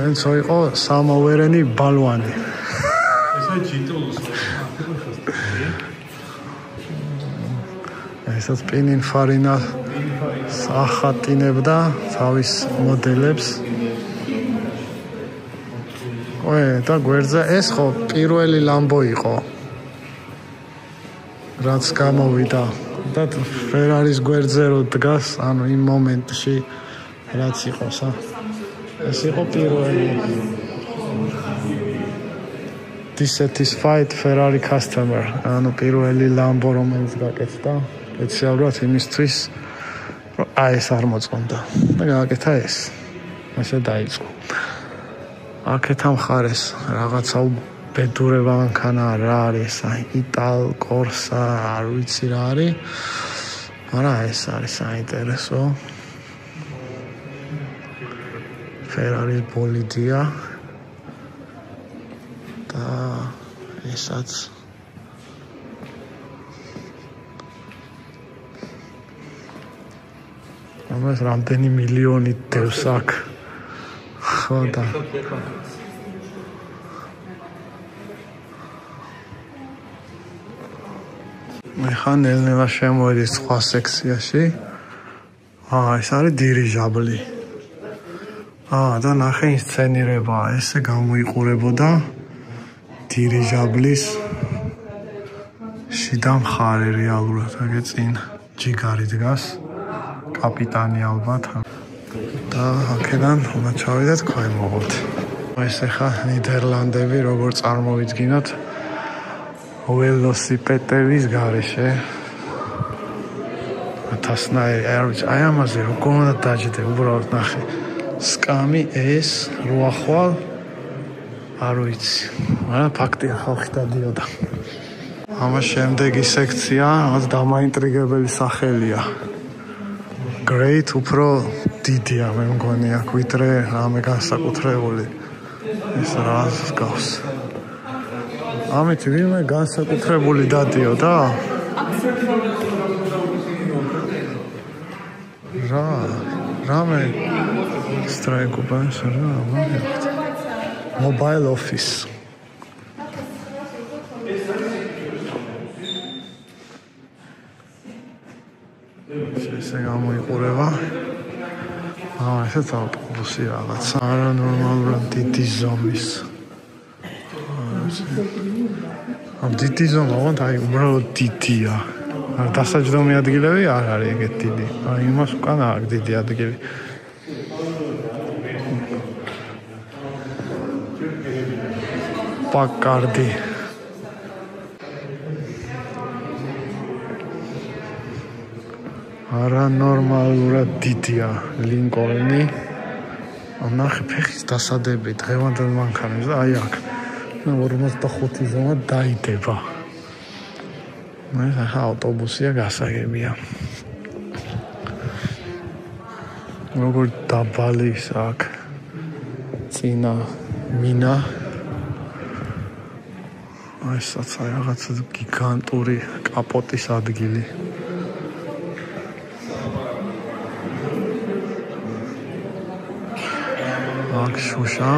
ეს იყო სამოვერენი ბალვანი. ესა ჯიტოლოს. ესაც პინინფარინა ახატინებდა თავის მოდელებს. და გვერდზე ეს ხო პირველი ლამბო იყო რაც გამოვიდა და Ferrari-ის გვერდზე რო დგას, ანუ იმ მომენტში რაც იყოს, ეს იყო პირველი dissatisfied Ferrari customer, ანუ პირველი ლამბო რომელიც გაკეთდა სპეციალურად იმისთვის რომ ეს არ მოწყონდა და გააკეთა ეს. ესე დაიწყო. აქეთ ამ ხარეს რაღაცა ბედურება მანქანა რა არის, აი იტალ კორსა, არ ვიცი რა არის. მაგრამ ეს არის საინტერესო. Ferrari bolidია და ესაც ამას რამდენი მილიონი დევს აქ. ხო და მეხანელნევა შემოედის სხვა სექციაში. ეს არის დირიჟაბლი. და ნახე ინსცენირება, ესე გამოიყურებოდა დირიჟაბლის შიდა მხარე რეალურად, აგე წინ ჯიგარი დგას, კაპიტანი ალბათ. და აქედან უნდა ჩავიდეთ ქვემოთ. ეს ახლა ნიდერლანდები როგორ წარმოვიდგინოთ ველოსიპედების გარეშე. ათასნაირი, აი ამაზე როგორ უნდა დაჯდე, უბრალოდ ნახე. სკამი ეს რუახვალ არ ვიცი, მაგრამ ფაქტია ხალხი დადიოდა. ამას შემდეგი სექცია, რაღაც დამაინტრიგებელი სახელია. Great უფრო დიდია მე მგონი აქ ვიდრე რამე განსაკუთრებული. ეს რაღაც გავს. ამით ვინმე განსაკუთრებული დადიოდა? რამე Strike-უბანს რა, მაგათ. Mobile office. ესე გამოიყურება. ესეც ავტობუსი რაღაცა. არანორმალურად დიდი ზომის. ამ დიდი ზომა, აი უბრალოდ დიდია. დასაჯდომი ადგილები არ არის ეგეთ დიდი. აი იმას უკან აქვს დიდი ადგილი. Packard-ი. არანორმალურად დიდია ლინკოლნი. ნახე ფეხის დასადები დღევანდელ მანქანებს და აი აქ 45 ზომა დაიდება. ეს ავტობუსია გასაგებია. როგორ დაბალი ის აქ წინა მინა. ესაც რაღაცა გიგანტური კაპოტის ადგილი. აქ შუშა,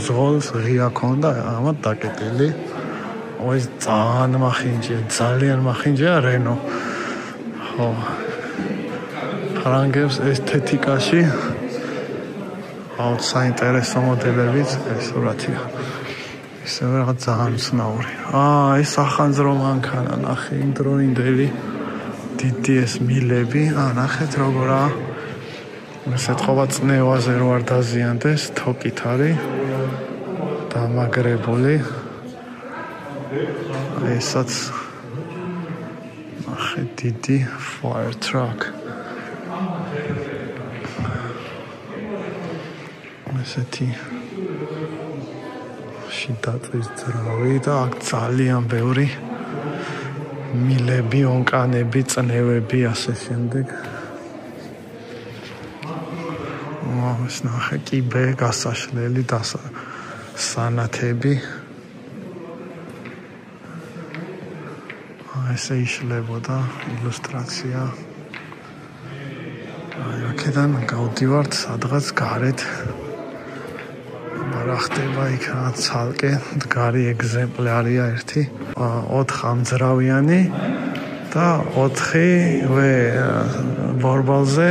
ზღოლს ღია ქონდა, ამათ დაკეტილი. ეს ძალიან მახინჯია რენო. ხო. ფრანგებს ესთეტიკაში საინტერესო მოდებებით ეს სურათია. ისე რაღაც ძალიან ცნაური. ეს ახანძრო მანქანა, ნახე იმდროინდელი დიდი ეს მილები. ნახეთ როგორა. ესეთყობა წნევაზე რო არ დაზიანდეს, თოკით არის დამაგრებული. ესაც ნახე დიდი fire truck. ესეთი შიდაწვის ძრავი და აქ ძალიან ბევრი მილები, ონკანები, წნევები, ასე შემდეგ. ეს ნახე კიბე, გასაშლელი და სანათები. ესე იშლებოდა ილუსტრაცია. აქედან გავდივართ სადღაც გარეთ. რა ხდება იქ რაღაც ცალკე მდგარი ეგზემპლარია ერთი 4 ამძრავიანი და 4-ვე ბორბალზე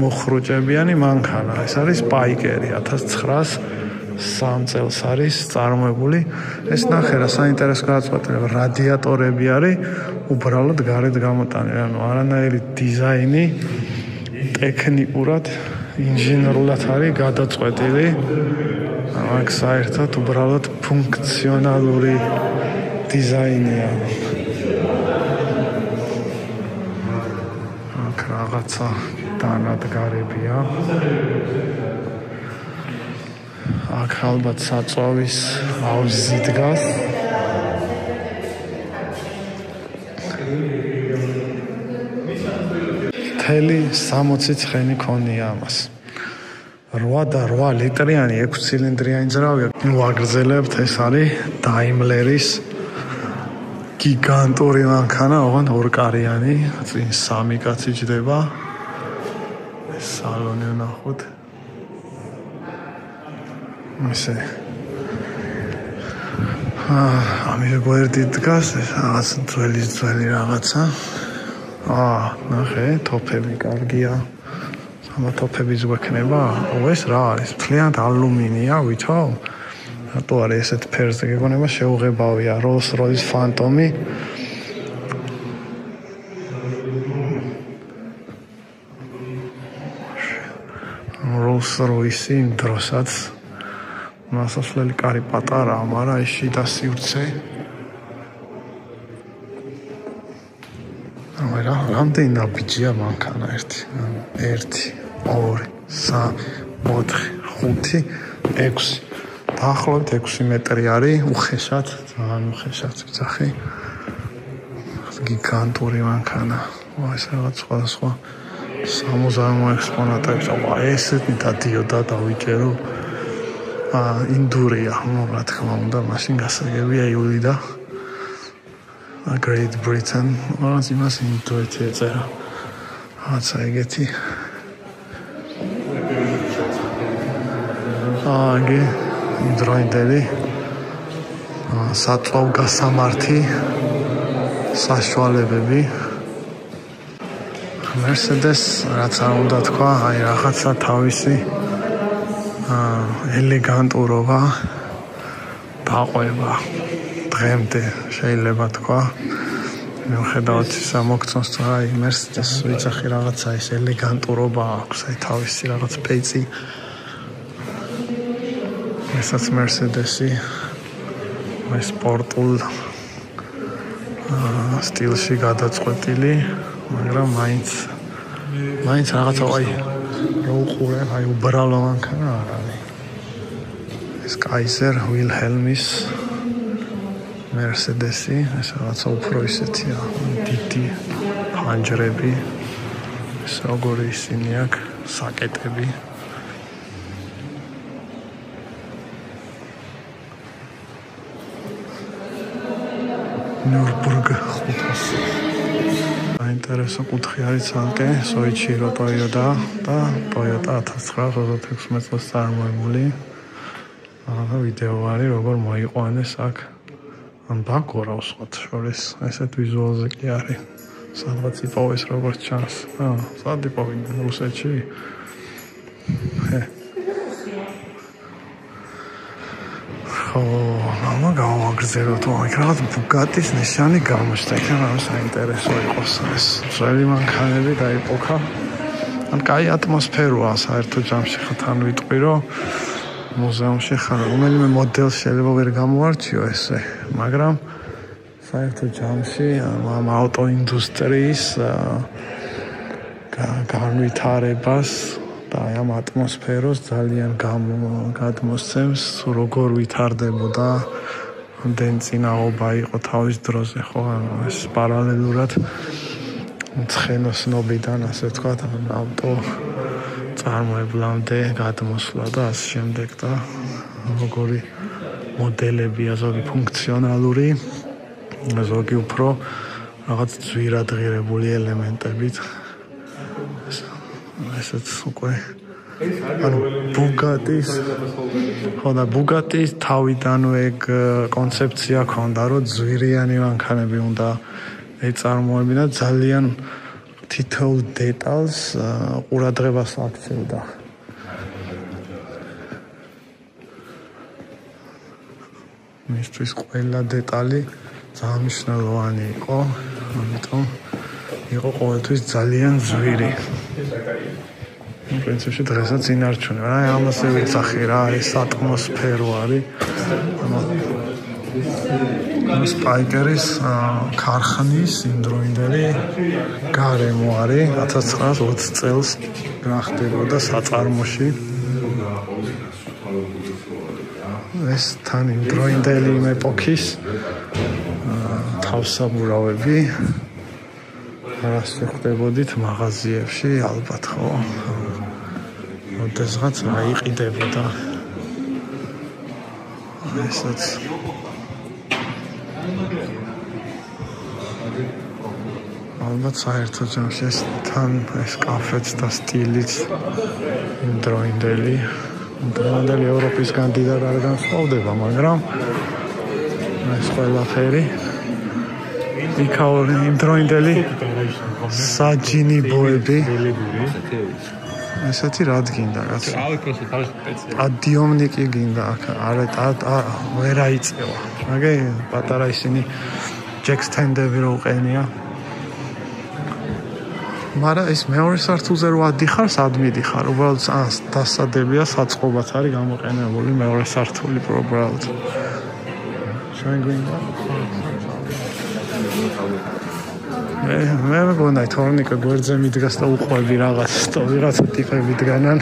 მოხრუჭებიანი მანქანა. ეს არის პაიკერი 1903 წელს არის წარმოებული. ეს ნახე რა საინტერესო გადაწყვეტილება, რადიატორები არის უბრალოდ გარეთ გამოტანილი, ანუ არანაირი დიზაინი ტექნიკურად, ინჟინერულად არის გადაწყვეტილი. აქ საერთოდ უბრალოდ ფუნქციონალური დიზაინია. აქ რაღაცა დანადგარებია. აქ ალბათ საწვავის აუზი დგას. მთელი 60 ცხენი ქონია ამას. 8 ლიტრიანი 6 ცილინდრიანი ძრავია. ვაგრძელებთ, ეს არის დაიმლერის გიგანტური მანქანა, ოღონდ ორკარიანი, წინ 3 კაცი ჯდება. ეს სალონი ვნახოთ. ისე. ამის გვერდით დგას, რაღაც ძველი რაღაცა. ნახე, თოფები კარგია. ამა თოფების გვექნება. ეს რა არის? მთლიანად ალუმინია, ვითო? რატო არის ესეთ ფერზე გეგონება შეუღებავია Rolls-Royce Phantom-ი. Rolls-Royce იმ დროსაც მასასვლელი კარი პატარაა, მაგრამ ეს შიდა სივრცე. რამდენი ნაბიჯია მანქანა? 1, 2, 3, 4, 5, 6. დაახლოებით 6 მეტრი არის, უხეშად, ძალიან უხეშად ვიძახი. გიგანტური მანქანა. ეს რაღაც სხვა სამუზეუმო ექსპონატები. ესეთი დადიოდა დავიჭერო. ინდურია, რა თქმა უნდა, მაშინ გასაგებია იული და Great Britain. მას იმას ინდოეთი ეწერა. რაცა ეგეთი. აგი დროინდელი საწვავ გასამართი საშუალებები. Mercedes რაც არ უნდა თქვა, აი რაღაცა თავისი ელეგანტურობა დაყვება დღემდე შეიძლება თქვა. მიუხედავად ისა მოგწონს თუ აი Mercedes ვიცახი რაღაცა ის ელეგანტურობა აქვს, აი თავისი რაღაც პეიცი. ესაც Mercedes-ი აი სპორტულ სტილში გადაწყვეტილი, მაგრამ მაინც რაღაცა აი რო უყურე, აი უბრალო მანქანა არ არის. ეს Kaiser Wilhelm-ის Mercedes-ი, ეს რაღაცა უფრო ისეთია, დიდი ფანჯრები, ეს როგორი ისინი აქვს, საკეტები. Nürburg 500. აინტერესო კუთხე არის ცალკე Soichiro Toyota და Toyota 1936 წელს წარმოებული. ახლა ვიდეო არის როგორ მოიყვანეს აქ ან ბაკურავს სხვა შორის. ესეთ ვიზუალზე კი არის. სადღაც იპოვეს როგორც ჩანს. სად იპოვინდა რუსეთში? მამა გავაგრძელოთ, აქ რაღაც Bugatti-ის ნიშანი გამოჩნდა, იქ რაღაც საინტერესო იყოს ეს. ძველი მანქანები დაიპოქა. ან კაი ატმოსფეროა საერთო ჯამში ხთან ვიტყვი, რომ მუზეუმში ხარ, რომელიმე მოდელს შეიძლება ვერ გამოარჩიო ესე, მაგრამ საერთო ჯამში ამ ავტოინდუსტრიის განვითარებას და ამ ატმოსფეროს ძალიან გადმოსცემს, როგორ ვითარდებოდა დენწინაობა იყო თავის დროზე, ხო, ეს პარალელურად ცხენოსნობიდან, ასე ვთქვათ, ავტო წარმოებლამდე გადმოსვლა და ასე შემდეგ და როგორი მოდელებია, ზოგი ფუნქციონალური, ზოგი უფრო რაღაც ძვირადღირებული ელემენტებით. ესეც უკვე ანუ Bugatti-ის თავიდანვე ეგ კონცეფცია ქონდა, რომ ძვირიანი მანქანები უნდა ეწარმოებინა, ძალიან თითოეულ დეტალს ყურადღებას აქცევდა. მისთვის ყველა დეტალი ძალიან მნიშვნელოვანი იყო, ამიტომ იყო ყოველთვის ძალიან ძვირი. პრინციპში დღესაც ინარჩუნებენ. აი ამაზე ვიცახი რა, ეს ატმოსფერო არის. სპაიკერის ქარხნის იმდროინდელი გარემო არის 1920 წელს გახდებოდა საწარმოში. ეს თან იმდროინდელი იმ ეპოქის თავსაბურავები რასზე ხდებოდით მაღაზიებში ალბათ ხო? ოდესღაც აიყიდებოდა ესაც ალბათ საერთო ჯამში ეს თან ეს კაფეც და სტილიც იმდროინდელი ევროპისგან დიდად არ განსხვავდება, მაგრამ ეს ყველაფერი იქაური იმდროინდელი საჯინიბოები ესეთი რა გინდა რაც ადიომნიკი გინდა ვერ აიწევა მაგე პატარა ისინი ჯექსტენდები რო უყენია მაგრამ ეს მეორე სართულზე რო ადიხარ სად მიდიხარ უბრალოდ დასადებია საწყობად არის გამოყენებული მეორე სართული უბრალოდ შენ გვინდა მე მგონია თორნიკა გვერდზე მიდგას და უყვები რაღაც და ვიღაცა ტიპები დგანან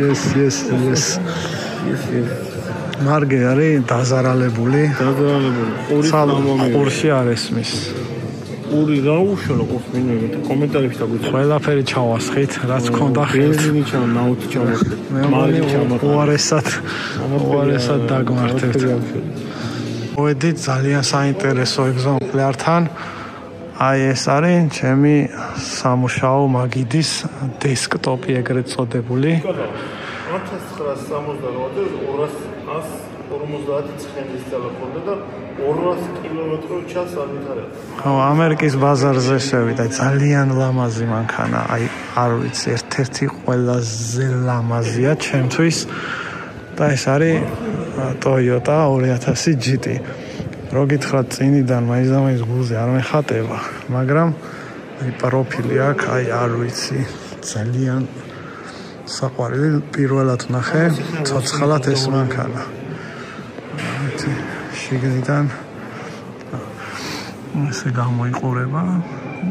yes მარგე არის დაზარალებული ყურში არ ესმის ორი რა უშუალო ყოფილიყო კომენტარებში დაგვიწყო ყველაფერი ჩავასხით რაც ქონდა ხელს ნაუთი ჩავასხით მე უარესად დაგმართებთ მოვედი ძალიან საინტერესო ეგზემპლართან აი ეს არის ჩემი სამუშაო მაგიდის დესკტოპი ეგრეთ წოდებული 1978-ს 250 ცხენის ძალა ქონდა და 200 კილომეტრო ჩას ამითარებდა. ხო, ამერიკის ბაზარზე შევიდა, ძალიან ლამაზი მანქანა, აი არ ვიცი, ერთ-ერთი ყველაზე ლამაზია ჩემთვის და ეს არის Toyota 2000 GT. რო გითხრათ წინიდან მაინც გულზე არ მეხატება, მაგრამ აი პროფილი აქვს, აი არ ვიცი, ძალიან საყვარელი პირველად ნახე, ცოცხლად ეს მანქანა. შიგნიდან ესე გამოიყურება,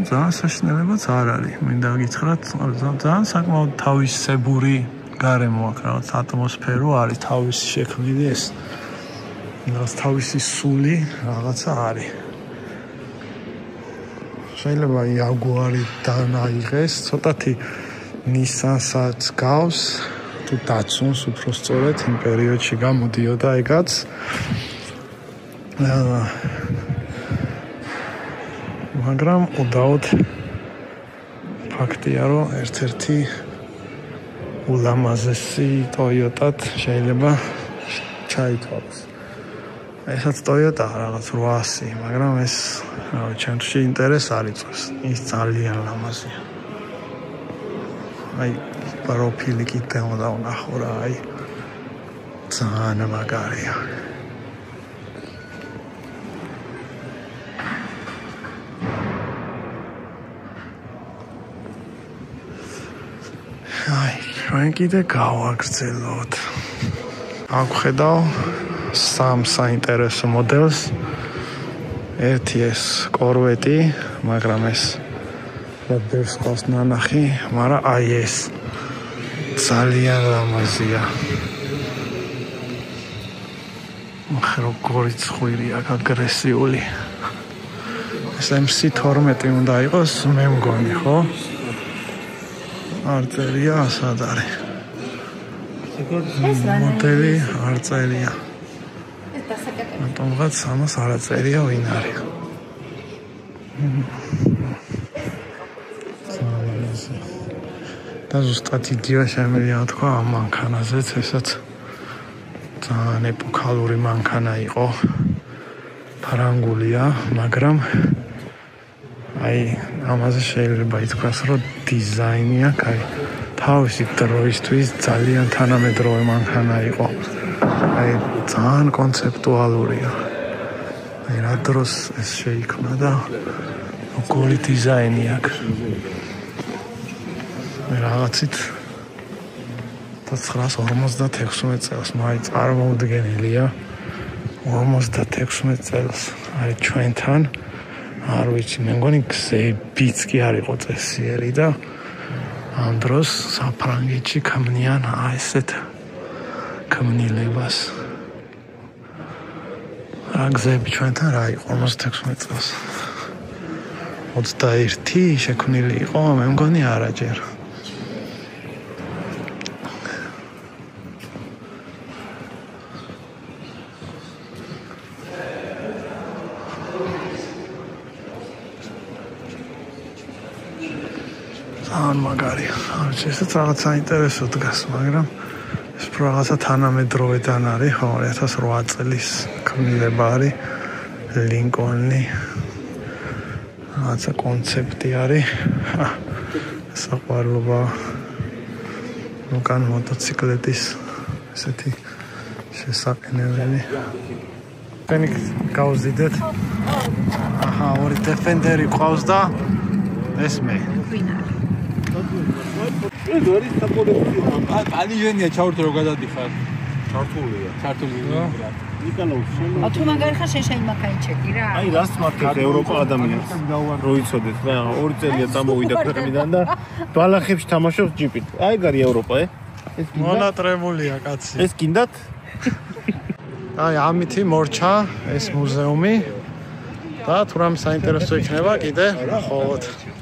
ძალიან საშინელებაც არ არის. მინდა გითხრათ, ძალიან საკმაოდ თავისებური გარემო აქვს, რაღაც ატმოსფერო არის, თავისი შექმნილი ეს. რაღაც თავისი სული რაღაცა არის. შეიძლება იაგუარი დააიღეს, ცოტათი ნისანსაც გავს, თუ დაცუნს უფრო სწორედ იმ პერიოდში გამოდიოდა ეგაც. მაგრამ უდაოდ ფაქტია, რომ ერთ-ერთი ულამაზესი Toyota-თ შეიძლება ჩაითვალოს. ესაც Toyota რაღაც 800, მაგრამ ეს ჩემთვის ინტერესს არ იწვევს. ის ძალიან ლამაზია. აი პროფილი კიდე უნდა ვნახო რა, აი ძალიან მაგარია. აი, ჩვენ კიდე გავაგრძელოთ. აქ ხედავ სამ საინტერესო მოდელს. ერთი ეს კორვეტი, მაგრამ ეს ბევრს ყავს ნანახი, მაგრამ აი ეს ძალიან ლამაზია. როგორი ცხვირი აქვს აგრესიული. ეს MC12 უნდა იყოს, მე მგონი, ხო? არ წერია, ასად არის. მოდელი არ წერია. რატომღაც ამას არ წერია ვინ არის. და ზუსტად იგივე შემიძლია თქვა ამ მანქანაზეც, ესაც ძალიან ეპოქალური მანქანა იყო. ფარანგულია, მაგრამ აი ამაზე შეიძლება ითქვას, რომ დიზაინი აქვს, აი თავისი დროისთვის ძალიან თანამედროვე მანქანა იყო. აი ძალიან კონცეპტუალურია. აი რა დროს ეს შეიქმნა და როგორი დიზაინი აქვს. რაღაცით 1956 წელს მაინც წარმოუდგენელია 56 წელს არის ჩვენთან არ ვიცი მე მგონი გზებიც კი არ იყო წესიერი და ამ დროს საფრანგეთში ქმნიან ესეთ ქმნილებას რა გზები ჩვენთან რა იყო 56 წელს 21 შექმნილი იყო მე მგონი არაჯერ ან მაგარია ესეც რაღაც საინტერესო დგას მაგრამ ეს რაღაცა თანამედროვედან არის ხო 2008 წლის ქმნილება არის ლინკოლნი რაღაცა კონცეპტი არის საყვარლობა უკან მოტოციკლეთის ესეთი შესაყენებელი ტენი გავზიდეთ აჰა ორი დეფენდერი ყავს და ეს მე ალიგენია ჩავრთო რო გადადიხარ ჩართულია. თუ მაგარი ხარ შეიძლება იმაკაიჩეკი რა. აი რას მართლაც ევროპა ადამიანს რო იცოდეთ რა 2 წელია წამოვიდა ქვეყნიდან და ბალახებში თამაშობს ჯიპით. აი გარი ევროპა ეს მონატრებულია კაცი. ეს გინდათ? აი ამითი მორჩა ეს მუზეუმი და თუ რამ საინტერესო იქნება კიდე ხოლოდ